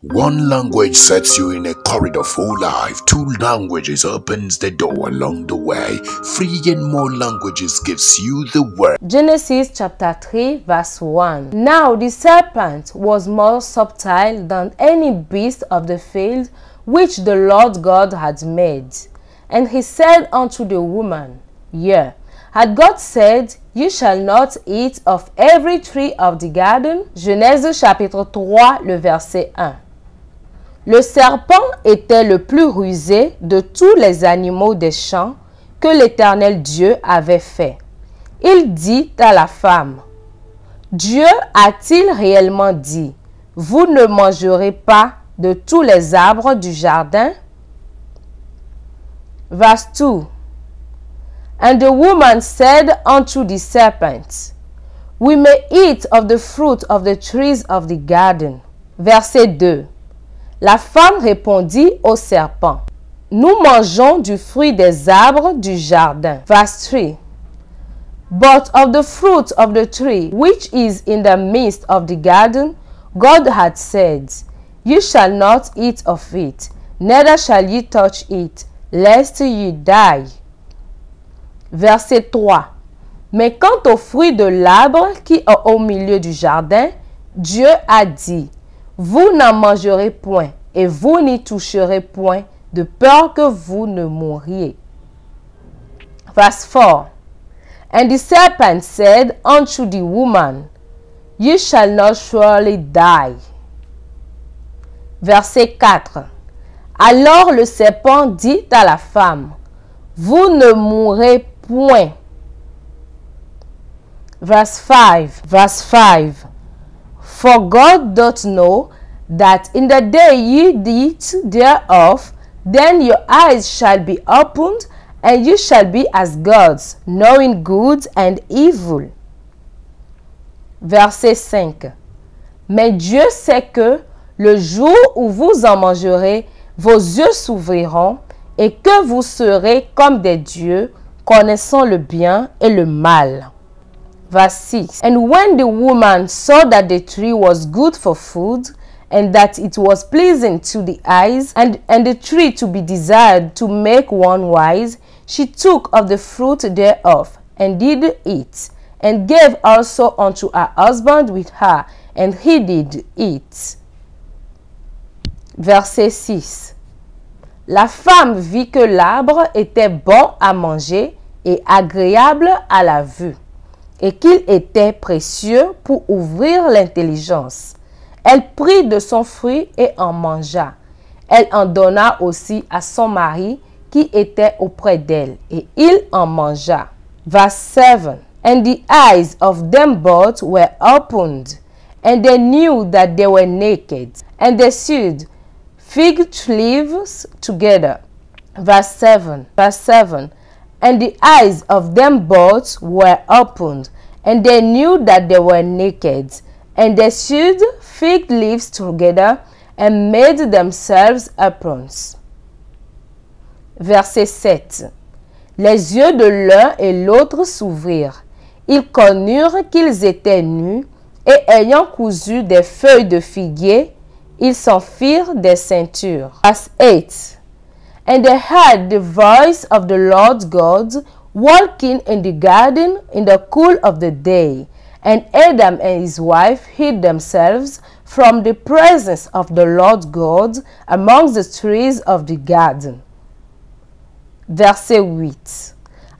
One language sets you in a corridor for life. Two languages opens the door along the way. Three and more languages gives you the word. Genesis chapter 3 verse 1. Now the serpent was more subtle than any beast of the field which the Lord God had made. And he said unto the woman, Yea, had God said, You shall not eat of every tree of the garden? Genèse chapitre 3, le verset 1. Le serpent était le plus rusé de tous les animaux des champs que l'Éternel Dieu avait fait. Il dit à la femme, Dieu a-t-il réellement dit, Vous ne mangerez pas de tous les arbres du jardin? Verse 2. And the woman said unto the serpent, We may eat of the fruit of the trees of the garden. Verset 2. La femme répondit au serpent, Nous mangeons du fruit des arbres du jardin. Verse 3. But of the fruit of the tree which is in the midst of the garden, God had said, You shall not eat of it, neither shall ye touch it, lest ye die. Verset 3. Mais quant au fruit de l'arbre qui est au milieu du jardin, Dieu a dit, Vous n'en mangerez point, et vous n'y toucherez point, de peur que vous ne mouriez. Verse 4. And the serpent said unto the woman, You shall not surely die. Verset 4. Alors le serpent dit à la femme, Vous ne mourrez point. Verse 5. For God doth know that in the day ye eat thereof, then your eyes shall be opened, and you shall be as gods, knowing good and evil. Verset 5. Mais Dieu sait que le jour où vous en mangerez, vos yeux s'ouvriront, et que vous serez comme des dieux, connaissant le bien et le mal. Verse 6. And when the woman saw that the tree was good for food, and that it was pleasing to the eyes, and the tree to be desired to make one wise, she took of the fruit thereof, and did eat, and gave also unto her husband with her, and he did eat. Verset 6. La femme vit que l'arbre était bon à manger et agréable à la vue, et qu'il était précieux pour ouvrir l'intelligence. Elle prit de son fruit et en mangea. Elle en donna aussi à son mari qui était auprès d'elle, et il en mangea. Verse 7. And the eyes of them both were opened, and they knew that they were naked, and they sewed fig leaves together. Verse 7. And the eyes of them both were opened, and they knew that they were naked, and they sewed fig leaves together, and made themselves aprons. Verset 7. Les yeux de l'un et l'autre s'ouvrirent. Ils connurent qu'ils étaient nus, et ayant cousu des feuilles de figuier, ils s'en firent des ceintures. Verse 8. And they heard the voice of the Lord God walking in the garden in the cool of the day. And Adam and his wife hid themselves from the presence of the Lord God among the trees of the garden. Verset 8.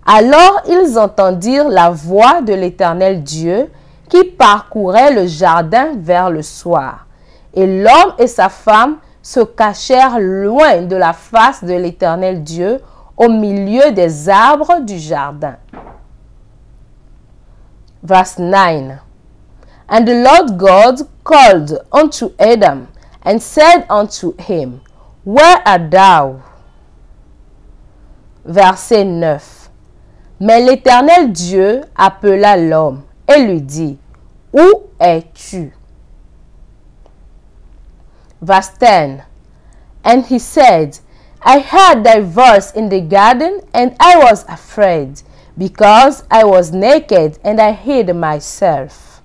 Alors ils entendirent la voix de l'Éternel Dieu qui parcourait le jardin vers le soir. Et l'homme et sa femme se cachèrent loin de la face de l'Éternel Dieu au milieu des arbres du jardin. Verse 9. And the Lord God called unto Adam, and said unto him, Where art thou? Verset 9. Mais l'Éternel Dieu appela l'homme et lui dit, Où es-tu? Verse 10. And he said, I heard thy voice in the garden, and I was afraid, because I was naked, and I hid myself.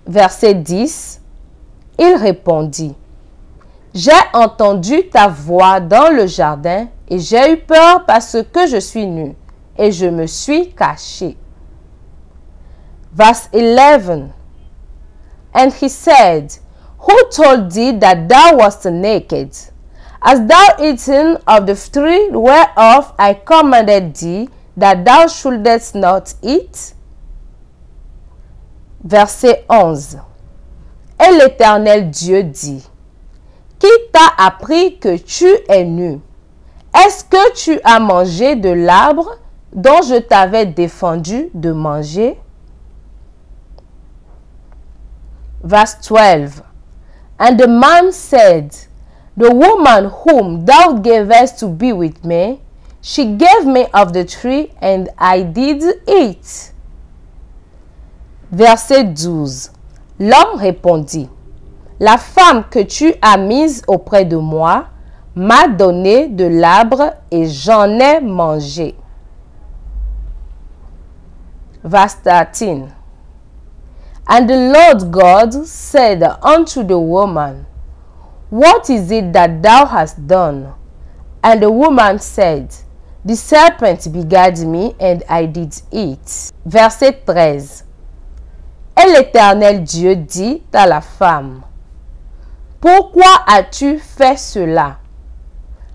Verset 10. Il répondit, « J'ai entendu ta voix dans le jardin et j'ai eu peur parce que je suis nu et je me suis caché. » Verse 11. And he said, Who told thee that thou wast naked? Hast thou eaten of the tree whereof I commanded thee that thou shouldest not eat? Verset 11. Et l'Éternel Dieu dit, Qui t'a appris que tu es nu? Est-ce que tu as mangé de l'arbre dont je t'avais défendu de manger? Verse 12. And the man said, The woman whom thou gavest to be with me, she gave me of the tree, and I did eat. Verset 12. L'homme répondit, La femme que tu as mise auprès de moi m'a donné de l'arbre et j'en ai mangé. Verse 13. And the Lord God said unto the woman, What is it that thou hast done? And the woman said, The serpent beguiled me, and I did eat. Verset 13. Et l'Éternel Dieu dit à la femme, Pourquoi as-tu fait cela?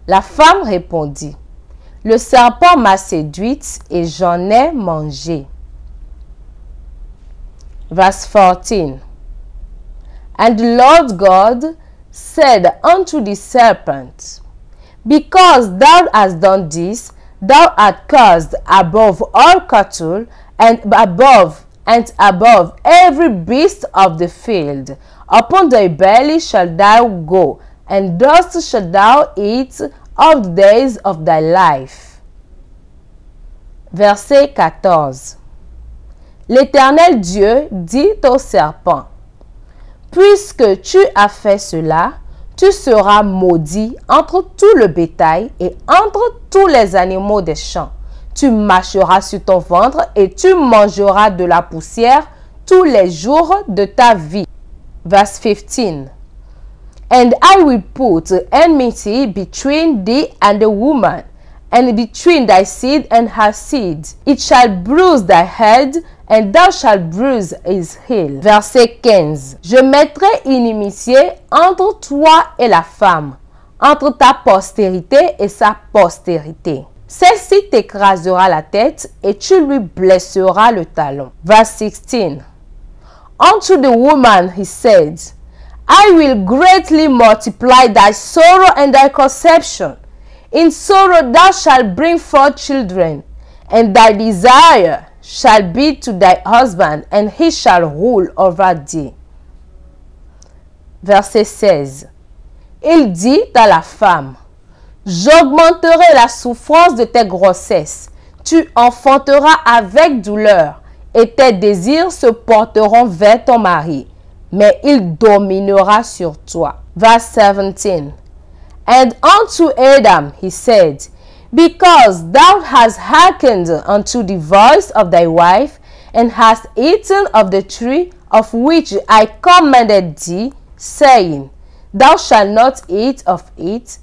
La femme répondit, Le serpent m'a séduite et j'en ai mangé. Verse 14. And the Lord God said unto the serpent, Because thou hast done this, thou art cursed above all cattle, and above every beast of the field. Upon thy belly shalt thou go, and dust shalt thou eat all the days of thy life. Verset 14. L'Éternel Dieu dit au serpent, Puisque tu as fait cela, tu seras maudit entre tout le bétail et entre tous les animaux des champs. Tu marcheras sur ton ventre et tu mangeras de la poussière tous les jours de ta vie. Verse 15. And I will put enmity between thee and the woman, and between thy seed and her seed. It shall bruise thy head, and thou shalt bruise his heel. Verset 15. Je mettrai inimitié entre toi et la femme, entre ta postérité et sa postérité. Celle-ci t'écrasera la tête et tu lui blesseras le talon. Verse 16. Unto the woman he said, I will greatly multiply thy sorrow and thy conception. In sorrow thou shalt bring forth children, and thy desire shall be to thy husband, and he shall rule over thee. Verset 16. Il dit à la femme, J'augmenterai la souffrance de tes grossesses. Tu enfanteras avec douleur, et tes désirs se porteront vers ton mari, mais il dominera sur toi. Verse 17. And unto Adam he said, Because thou hast hearkened unto the voice of thy wife, and hast eaten of the tree of which I commanded thee, saying, Thou shalt not eat of it.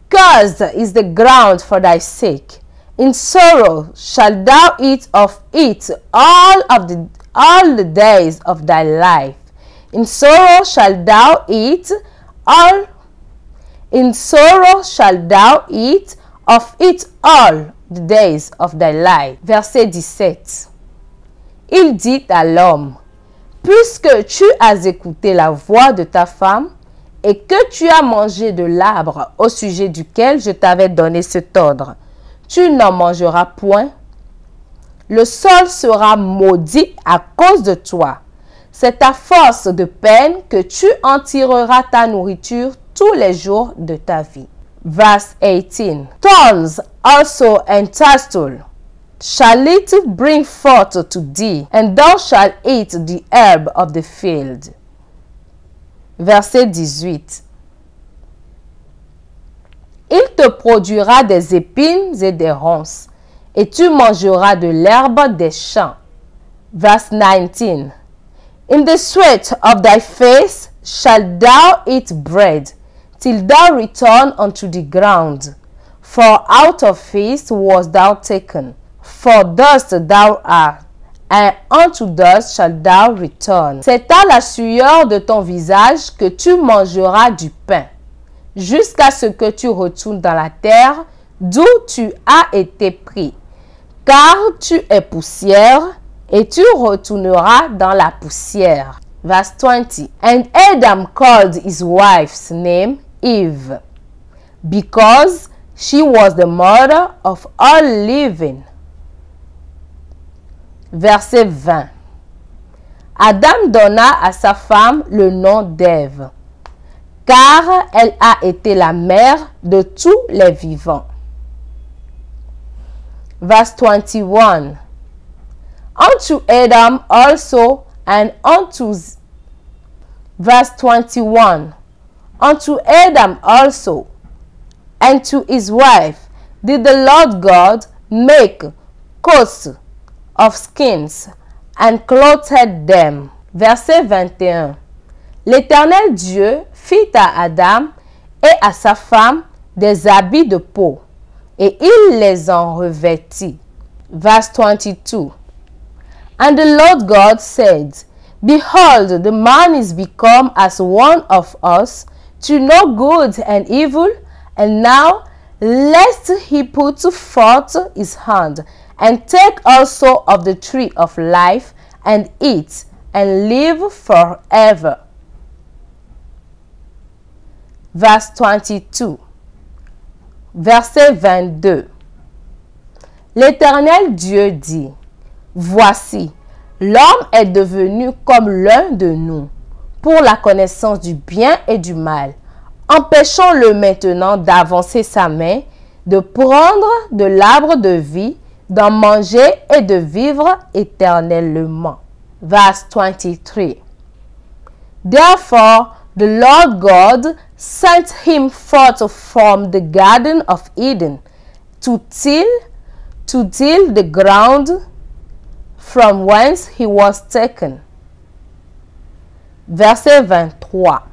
Cursed is the ground for thy sake. In sorrow shalt thou eat of it all the days of thy life. In sorrow shalt thou eat of it all the days of thy life. Verset 17. Il dit à l'homme, Puisque tu as écouté la voix de ta femme, et que tu as mangé de l'arbre au sujet duquel je t'avais donné cet ordre, tu n'en mangeras point. Le sol sera maudit à cause de toi. C'est à force de peine que tu en tireras ta nourriture tous les jours de ta vie. Verse 18. Thorns also and thistles shall it bring forth to thee, and thou shalt eat the herb of the field. Verset 18. Il te produira des épines et des ronces, et tu mangeras de l'herbe des champs. Verse 19. In the sweat of thy face shalt thou eat bread, till thou return unto the ground. For out of it wast thou taken, for dust thou art, and unto dust shalt thou return. C'est à la sueur de ton visage que tu mangeras du pain, jusqu'à ce que tu retournes dans la terre d'où tu as été pris. Car tu es poussière, et tu retourneras dans la poussière. Verse 20. And Adam called his wife's name Eve, because she was the mother of all living. Verset 20. Adam donna à sa femme le nom d'Ève, car elle a été la mère de tous les vivants. Verse 21. Unto Adam also and unto... Verse 21. Unto Adam also and to his wife did the Lord God make coats of skins and clothed them. Verset 21. L'Éternel Dieu fit à Adam et à sa femme des habits de peau, et il les en revêtit. Verse 22. And the Lord God said, Behold, the man is become as one of us, to know good and evil, and now lest he put forth his hand, and take also of the tree of life, and eat, and live forever. Verse 22. Verset 22. L'Éternel Dieu dit, Voici, l'homme est devenu comme l'un de nous, pour la connaissance du bien et du mal. Empêchons-le maintenant d'avancer sa main, de prendre de l'arbre de vie, d'en manger et de vivre éternellement. Verse 23. Therefore, the Lord God sent him forth from the garden of Eden to till the ground from whence he was taken. Verset 23.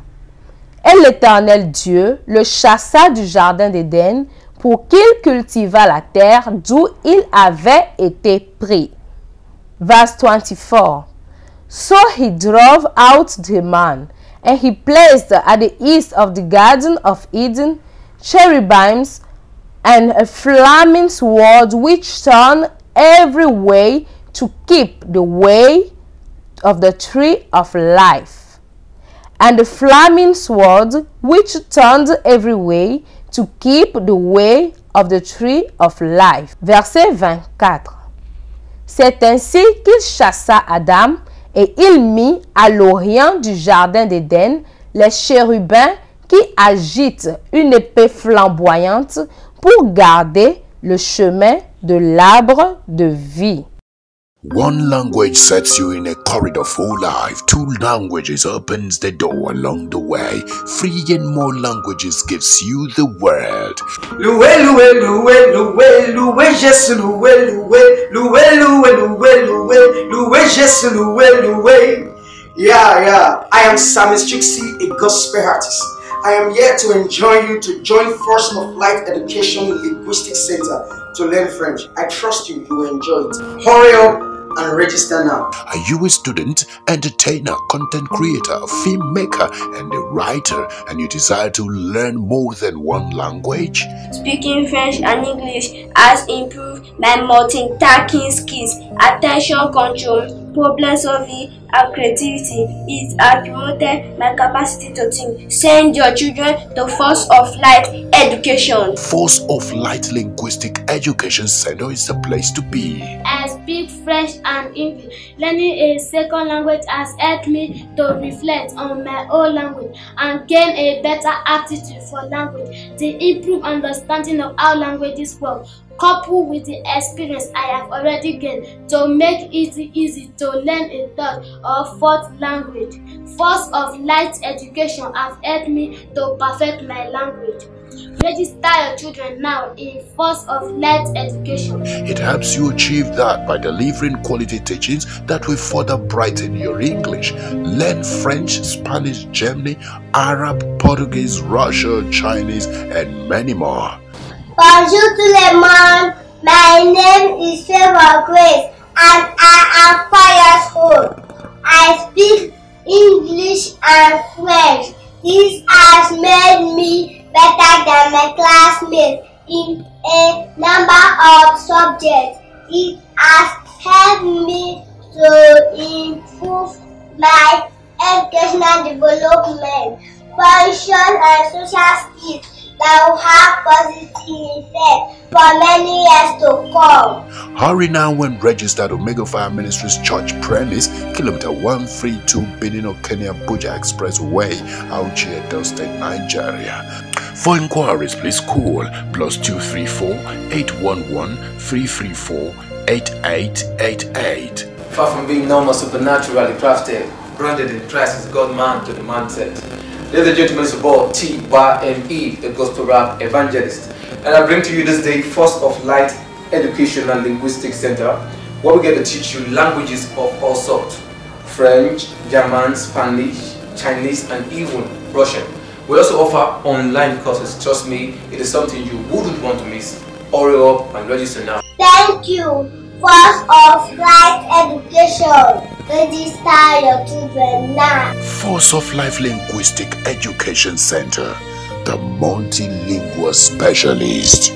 Et l'Éternel Dieu le chassa du jardin d'Éden pour qu'il cultivât la terre d'où il avait été pris. Verse 24. So he drove out the man, and he placed at the east of the garden of Eden cherubims and a flaming sword which turned every way to keep the way of the tree of life. And the flaming sword which turned every way to keep the way of the tree of life. Verset 24. C'est ainsi qu'il chassa Adam, et il mit à l'orient du jardin d'Éden les chérubins qui agitent une épée flamboyante pour garder le chemin de l'arbre de vie. One language sets you in a corridor for life. Two languages opens the door along the way. Three and more languages gives you the world. Loué, loué, loué, loué, loué Jésus, loué, loué, loué, loué, loué, loué, loué Jésus, loué, loué. Yeah. I am Psalmist Trixie, a gospel artist. I am here to enjoin you to join First of Light Education Linguistic Center to learn French. I trust you will enjoy it. Hurry up and register now. Are you a student, entertainer, content creator, filmmaker, and a writer, and you desire to learn more than one language? Speaking French and English has improved my multitasking skills, attention control, problem solving, and creativity. It has promoted my capacity to think. Send your children to Force of Light Education. Force of Light Linguistic Education Center is the place to be. I speak French and English. Learning a second language has helped me to reflect on my own language and gain a better aptitude for language. The improved understanding of how languages work, coupled with the experience I have already gained, to make it easy to learn a third or fourth language. Force of Light Education has helped me to perfect my language. Register your children now in Force of Light Education. It helps you achieve that by delivering quality teachings that will further brighten your English. Learn French, Spanish, German, Arab, Portuguese, Russian, Chinese, and many more. Bonjour tout le monde. My name is Favor Grace and I am 5 years old. I speak English and French. This has made me better than my classmates in a number of subjects. It has helped me to improve my educational development, function and social skills that will have positive effect for many years to come. Hurry now and register at Omega Fire Ministries Church premise, kilometer 132 Benin Kenya Abuja Expressway, Auchi, Edo State, Nigeria. For inquiries, please call +234 811 334 8888. Far from being normal, supernaturally crafted, branded in Christ as God man to the mindset. Ladies and gentlemen, it's about T-Y-M-E, the gospel rap evangelist. And I bring to you this day Force of Light Education and Linguistics Center, where we get to teach you languages of all sorts. French, German, Spanish, Chinese, and even Russian. We also offer online courses. Trust me, it is something you wouldn't want to miss. Hurry up and register now. Thank you, Force of Light Education. Register your children now. Force of Life Linguistic Education Center, the multilingual specialist.